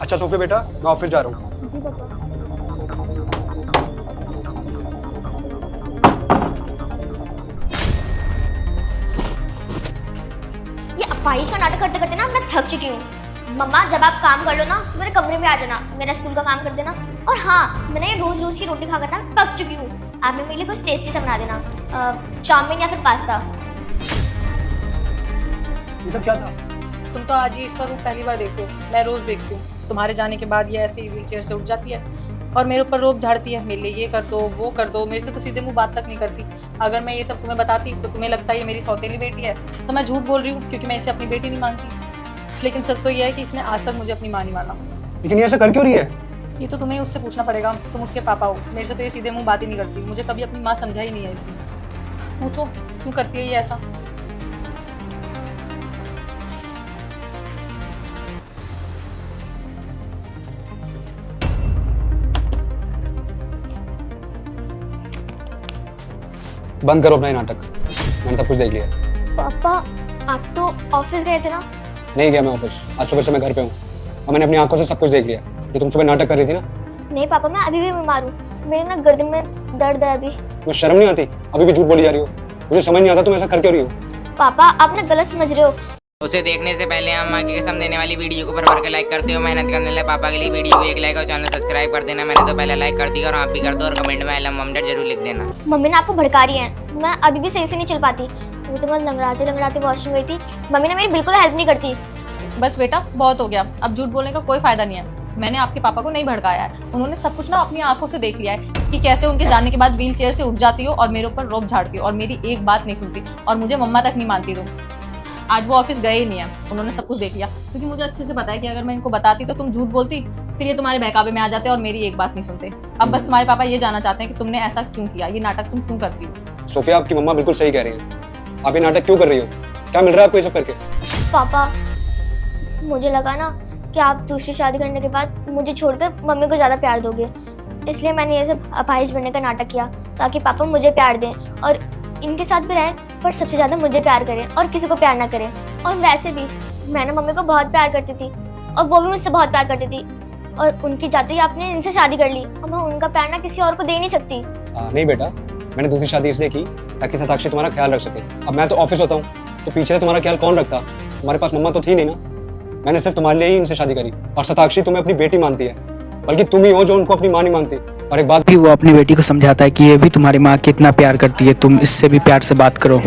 अच्छा सोफिया बेटा, मैं ऑफिस जा रहा हूँ। जी पापा। ये अपाहिज का नाटक करते करते ना मैं थक चुकी हूँ। मम्मा जब आप काम कर लो ना तो मेरे कमरे में आ जाना, मेरा स्कूल का काम कर देना। और हाँ, मैंने ये रोज रोज की रोटी खा कर ना पक चुकी हूँ। आपने मेरे लिए कुछ टेस्टी सा बना देना, चाउमीन या फिर पास्ता। ये सब क्या था? तुम तो आज ही इसका रूप पहली बार देखो, मैं रोज देखती हूँ। तुम्हारे जाने के बाद ये ऐसे ही व्हीलचेयर से उठ जाती है और मेरे ऊपर रोब झाड़ती है, मेरे लिए ये कर दो वो कर दो। मेरे से तो सीधे मुंह बात तक नहीं करती। अगर मैं ये सब तुम्हें बताती तो तुम्हें लगता है ये मेरी सौतेली बेटी है, तो मैं झूठ बोल रही हूँ क्योंकि मैं इसे अपनी बेटी नहीं मानती। लेकिन सच तो ये है कि इसने आज तक मुझे अपनी माँ नहीं माना। लेकिन ये ऐसा कर क्यों रही है? ये तो तुम्हें उससे पूछना पड़ेगा, तुम उसके पापा हो। मेरे से तो ये सीधे मुंह बात ही नहीं करती, मुझे कभी अपनी माँ समझा ही नहीं है इसने। पूछो क्यों करती है ये ऐसा। बंद करो अपना ये नाटक, मैंने सब कुछ देख लिया। पापा आप तो ऑफिस गए थे ना? नहीं गया मैं ऑफिस, आज सुबह से मैं घर पे हूँ और मैंने अपनी आंखों से सब कुछ देख लिया। ये तुम सुबह नाटक कर रही थी ना? नहीं पापा, मैं अभी भी बीमार हूँ, मेरे ना गर्दन में दर्द है अभी। तुम्हें शर्म नहीं आती? अभी भी झूठ बोली जा रही हो। मुझे समझ नहीं आता तुम ऐसा कर क्यों रही हो। पापा आप ना गलत समझ रहे हो। उसे देखने से पहले हम आगे कसम देने वाली वीडियो को भर के लाइक करते हो। मेहनत करने लगे पापा के लिए वीडियो को एक लाइक और चैनल सब्सक्राइब कर देना। मैंने तो पहले लाइक कर दिया और आप भी कर दो और कमेंट में आई लव मॉम डैड जरूर लिख देना। मम्मी ने आपको भड़का रही है, मैं अभी भी सही से नहीं चल पाती। वो तो मैं लंगड़ाते लंगड़ाते वॉशरूम गई थी, मम्मी ने मेरी बिल्कुल हेल्प नहीं करती। बस बेटा बहुत हो गया, अब झूठ बोलने का कोई फायदा नहीं है। मैंने आपके पापा को नहीं भड़काया है, उन्होंने सब कुछ ना अपनी आंखों से देख लिया है कि कैसे उनके जाने के बाद व्हील चेयर से उठ जाती हो और मेरे ऊपर रोब झाड़ती हो और मेरी एक बात नहीं सुनती और मुझे मम्मा तक नहीं मानती तुम। आज वो ऑफिस गए ही नहीं है, उन्होंने सब कुछ देख लिया क्योंकि मुझे अच्छे से पता है कि अगर मैं इनको बताती तो तुम झूठ बोलती, फिर ये तुम्हारे बहकावे में आ जाते और मेरी एक बात नहीं सुनते। अब बस तुम्हारे पापा ये जानना चाहते हैं कि तुमने ऐसा क्यों किया, ये नाटक तुम क्यों करती हो। सोफिया आपकी मम्मा बिल्कुल सही कह रही है, आप ये नाटक क्यों कर रही हो? क्या मिल रहा है आपको ये सब करके? पापा मुझे लगा ना कि आप दूसरी शादी करने के बाद मुझे छोड़कर मम्मी को ज़्यादा प्यार दोगे, इसलिए मैंने ये सब अपाहिज बनने का नाटक किया ताकि पापा मुझे प्यार दें और इनके साथ भी रहें, पर सबसे ज़्यादा मुझे प्यार करें और किसी को प्यार ना करें। और वैसे भी मैं ना मम्मी को बहुत प्यार करती थी और वो भी मुझसे बहुत प्यार करती थी, और उनकी जाते ही आपने इनसे शादी कर ली और मैं उनका प्यार ना किसी और को दे नहीं सकती। नहीं बेटा, मैंने दूसरी शादी इसलिए की ताकि शताक्षी तुम्हारा ख्याल रख सके। अब मैं तो ऑफिस होता हूँ तो पीछे से तुम्हारा ख्याल कौन रखता? तुम्हारे पास मम्मा तो थी नहीं ना। मैंने सिर्फ तुम्हारे लिए ही इनसे शादी करी और शताक्षी तुम्हें अपनी बेटी मानती है, बल्कि तुम ही हो जो उनको अपनी माँ नहीं मानती। और एक बात भी वो अपनी बेटी को समझाता है कि ये भी तुम्हारी माँ कितना प्यार करती है, तुम इससे भी प्यार से बात करो।